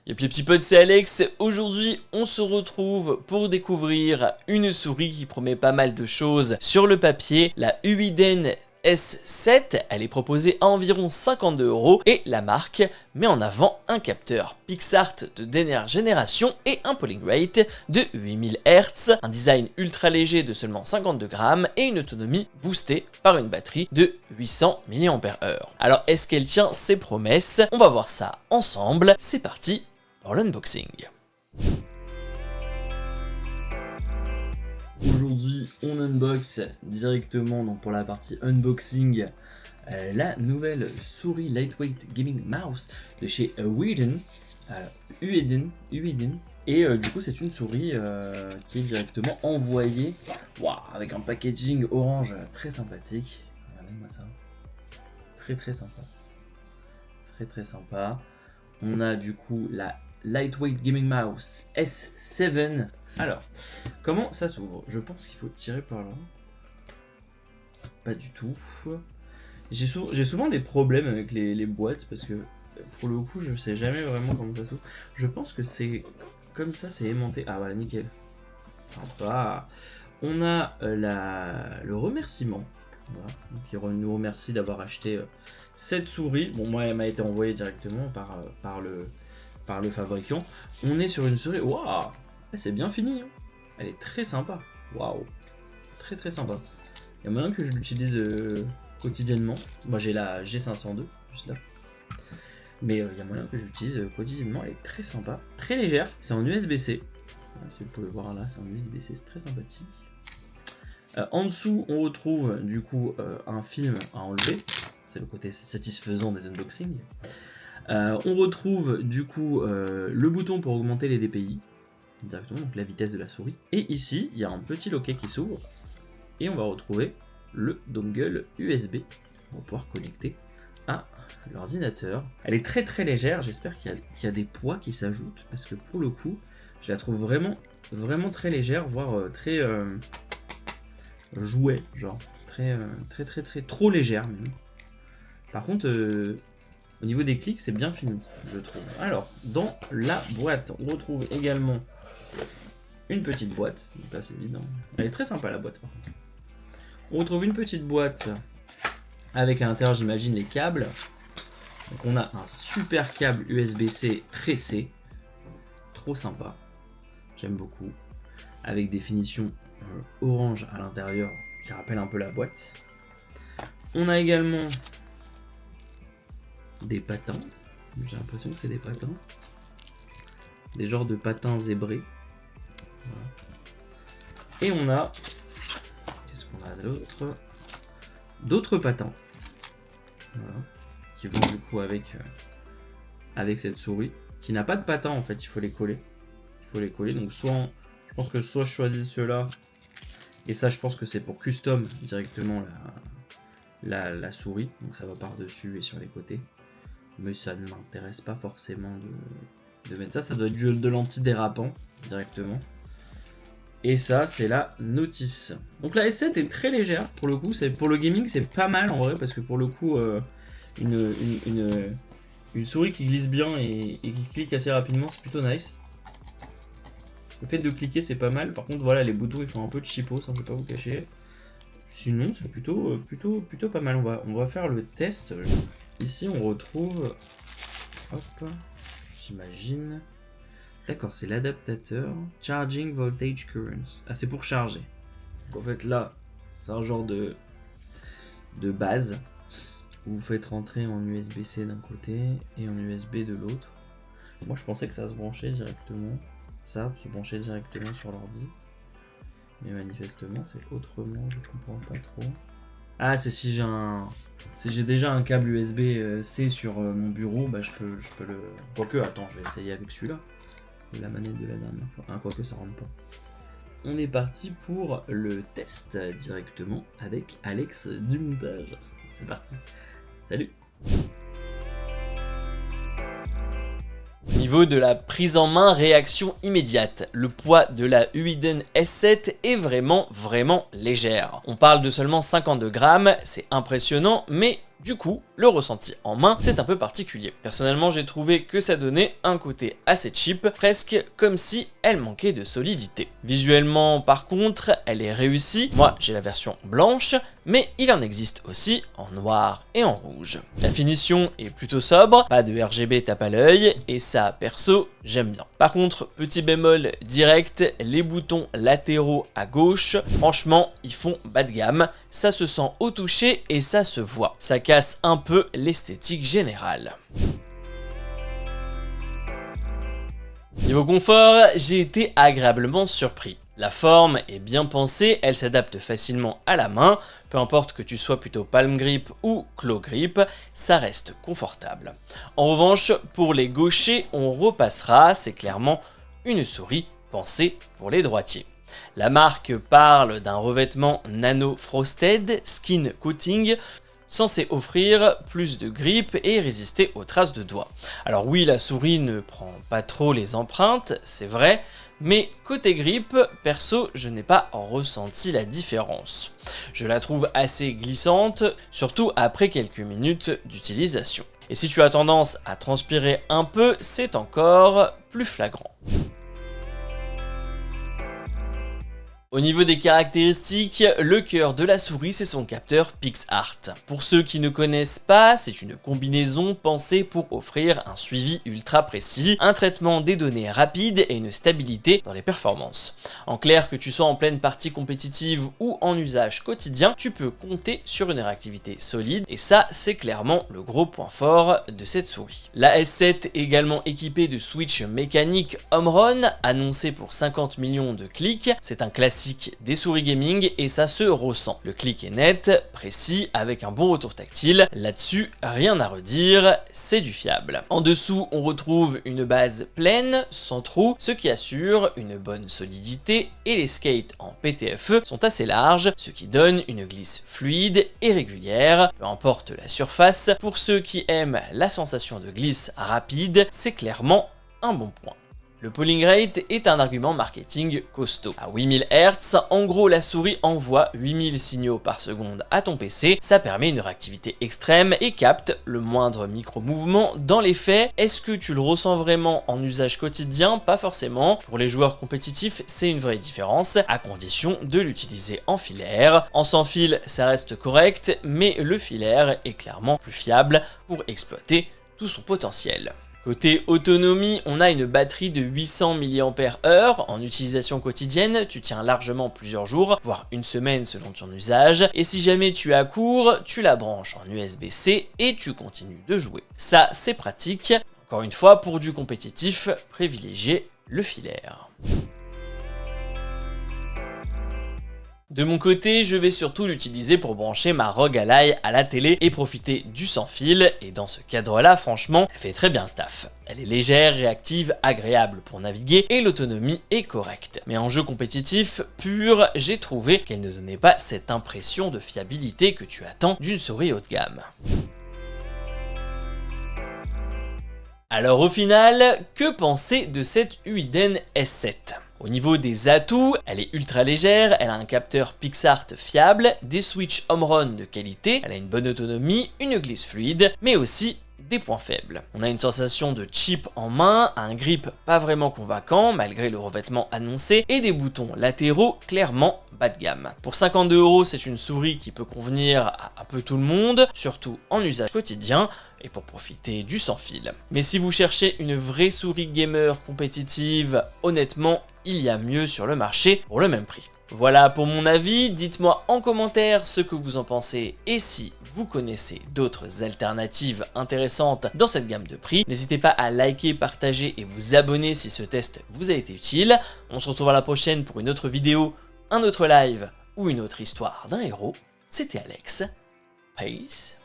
Yep les petits potes, c'est Alex. Aujourd'hui, on se retrouve pour découvrir une souris qui promet pas mal de choses sur le papier, la Uiden S7. Elle est proposée à environ 52 € et la marque met en avant un capteur PixArt de dernière génération et un polling rate de 8000 Hz, un design ultra léger de seulement 52 grammes et une autonomie boostée par une batterie de 800 mAh. Alors, est-ce qu'elle tient ses promesses? On va voir ça ensemble. C'est parti pour l'unboxing. Aujourd'hui, on unbox directement, donc pour la partie unboxing, la nouvelle souris Lightweight Gaming Mouse de chez Uiden. Et du coup, c'est une souris qui est directement envoyée avec un packaging orange très sympathique. Regardez-moi ça. Très sympa. Très sympa. On a du coup la Lightweight Gaming Mouse S7. Alors, comment ça s'ouvre? Je pense qu'il faut tirer par là. Pas du tout. J'ai souvent des problèmes avec les boîtes parce que pour le coup, je sais jamais vraiment comment ça s'ouvre. Je pense que c'est comme ça, c'est aimanté. Ah voilà, nickel. Sympa. On a le remerciement. Voilà. Donc il nous remercie d'avoir acheté cette souris. Bon, moi, elle m'a été envoyée directement par le fabricant. On est sur une souris. Waouh, c'est bien fini. Hein. Elle est très sympa. Waouh, très sympa. Il y a moyen que je l'utilise quotidiennement. Moi, j'ai la G502 juste là. Mais il y a moyen que j'utilise quotidiennement. Elle est très sympa, très légère. C'est en USB-C. Voilà, si vous pouvez voir là, c'est en USB-C. C'est très sympathique. En dessous, on retrouve du coup un film à enlever. C'est le côté satisfaisant des unboxings. On retrouve du coup le bouton pour augmenter les DPI, directement, donc la vitesse de la souris. Et ici, il y a un petit loquet qui s'ouvre. Et on va retrouver le dongle USB. On va pouvoir connecter à l'ordinateur. Elle est très légère. J'espère qu'il y a des poids qui s'ajoutent. Parce que pour le coup, je la trouve vraiment très légère, voire très... jouet, genre très trop légère même. Par contre au niveau des clics c'est bien fini, je trouve. Alors dans la boîte on retrouve également une petite boîte, donc là c'est évident, elle est très sympa la boîte par contre. On retrouve une petite boîte avec à l'intérieur j'imagine les câbles. Donc on a un super câble USB-C tressé, trop sympa, j'aime beaucoup, avec des finitions orange à l'intérieur qui rappelle un peu la boîte. On a également des patins, j'ai l'impression que c'est des patins, des genres de patins zébrés. Voilà. Et on a, qu'est-ce qu'on a d'autre? D'autres patins, voilà, qui vont du coup avec cette souris, qui n'a pas de patins en fait, il faut les coller. Donc soit je pense que soit je choisis ceux-là, et ça je pense que c'est pour custom directement la souris, donc ça va par dessus et sur les côtés, mais ça ne m'intéresse pas forcément de mettre ça, ça doit être de l'anti-dérapant directement. Et ça c'est la notice. Donc la S7 est très légère pour le coup, pour le gaming c'est pas mal en vrai, parce que pour le coup une souris qui glisse bien et qui clique assez rapidement c'est plutôt nice. Le fait de cliquer c'est pas mal, par contre voilà les boutons ils font un peu de cheapo, ça je vais pas vous cacher. Sinon c'est plutôt pas mal, on va faire le test. Ici on retrouve, hop, j'imagine, d'accord c'est l'adaptateur Charging Voltage Current, ah c'est pour charger. Donc en fait là c'est un genre de base où vous faites rentrer en USB-C d'un côté et en USB de l'autre. Moi je pensais que ça se branchait directement. Ça se brancher directement sur l'ordi, mais manifestement c'est autrement, je comprends pas trop. Ah c'est si j'ai déjà un câble USB-C sur mon bureau, bah je peux le... Quoique, attends, je vais essayer avec celui-là, la manette de la dernière fois. Ah, quoique ça rentre pas. On est parti pour le test directement avec Alex du montage. C'est parti, salut. Niveau de la prise en main, réaction immédiate. Le poids de la Uiden S7 est vraiment légère. On parle de seulement 52 grammes, c'est impressionnant, mais du coup, le ressenti en main, c'est un peu particulier. Personnellement, j'ai trouvé que ça donnait un côté assez cheap, presque comme si elle manquait de solidité. Visuellement, par contre, elle est réussie. Moi, j'ai la version blanche, mais il en existe aussi en noir et en rouge. La finition est plutôt sobre, pas de RGB tape à l'œil, et ça, perso, j'aime bien. Par contre, petit bémol direct, les boutons latéraux à gauche, franchement, ils font bas de gamme, ça se sent au toucher et ça se voit. Ça casse un peu l'esthétique générale. Niveau confort, j'ai été agréablement surpris. La forme est bien pensée, elle s'adapte facilement à la main, peu importe que tu sois plutôt palm grip ou claw grip, ça reste confortable. En revanche, pour les gauchers, on repassera, c'est clairement une souris pensée pour les droitiers. La marque parle d'un revêtement Nano Frosted Skin Coating, censé offrir plus de grip et résister aux traces de doigts. Alors oui, la souris ne prend pas trop les empreintes, c'est vrai, mais côté grip, perso, je n'ai pas ressenti la différence. Je la trouve assez glissante, surtout après quelques minutes d'utilisation. Et si tu as tendance à transpirer un peu, c'est encore plus flagrant. Au niveau des caractéristiques, le cœur de la souris, c'est son capteur PixArt. Pour ceux qui ne connaissent pas, c'est une combinaison pensée pour offrir un suivi ultra précis, un traitement des données rapide et une stabilité dans les performances. En clair, que tu sois en pleine partie compétitive ou en usage quotidien, tu peux compter sur une réactivité solide et ça, c'est clairement le gros point fort de cette souris. La S7 est également équipée de switch mécanique Home Run, annoncé pour 50 millions de clics. C'est un classique des souris gaming et ça se ressent. Le clic est net, précis, avec un bon retour tactile. Là-dessus, rien à redire, c'est du fiable. En dessous, on retrouve une base pleine, sans trou, ce qui assure une bonne solidité et les skates en PTFE sont assez larges, ce qui donne une glisse fluide et régulière, peu importe la surface. Pour ceux qui aiment la sensation de glisse rapide, c'est clairement un bon point. Le polling rate est un argument marketing costaud. À 8000 Hz, en gros la souris envoie 8000 signaux par seconde à ton PC, ça permet une réactivité extrême et capte le moindre micro-mouvement dans les faits. Est-ce que tu le ressens vraiment en usage quotidien? Pas forcément. Pour les joueurs compétitifs, c'est une vraie différence, à condition de l'utiliser en filaire. En sans fil, ça reste correct, mais le filaire est clairement plus fiable pour exploiter tout son potentiel. Côté autonomie, on a une batterie de 800 mAh en utilisation quotidienne, tu tiens largement plusieurs jours, voire une semaine selon ton usage, et si jamais tu es à court, tu la branches en USB-C et tu continues de jouer. Ça, c'est pratique. Encore une fois, pour du compétitif, privilégiez le filaire. De mon côté, je vais surtout l'utiliser pour brancher ma ROG Ally à la télé et profiter du sans fil, et dans ce cadre-là, franchement, elle fait très bien le taf. Elle est légère, réactive, agréable pour naviguer et l'autonomie est correcte. Mais en jeu compétitif pur, j'ai trouvé qu'elle ne donnait pas cette impression de fiabilité que tu attends d'une souris haut de gamme. Alors au final, que penser de cette Uiden S7 ? Au niveau des atouts, elle est ultra légère, elle a un capteur PixArt fiable, des switches Home Run de qualité, elle a une bonne autonomie, une glisse fluide, mais aussi des points faibles. On a une sensation de cheap en main, un grip pas vraiment convaincant malgré le revêtement annoncé et des boutons latéraux clairement bas de gamme. Pour 52 €, c'est une souris qui peut convenir à un peu tout le monde, surtout en usage quotidien et pour profiter du sans fil. Mais si vous cherchez une vraie souris gamer compétitive, honnêtement, il y a mieux sur le marché pour le même prix. Voilà pour mon avis, dites-moi en commentaire ce que vous en pensez et si vous connaissez d'autres alternatives intéressantes dans cette gamme de prix. N'hésitez pas à liker, partager et vous abonner si ce test vous a été utile. On se retrouve à la prochaine pour une autre vidéo, un autre live ou une autre histoire d'un héros. C'était Alex. Peace.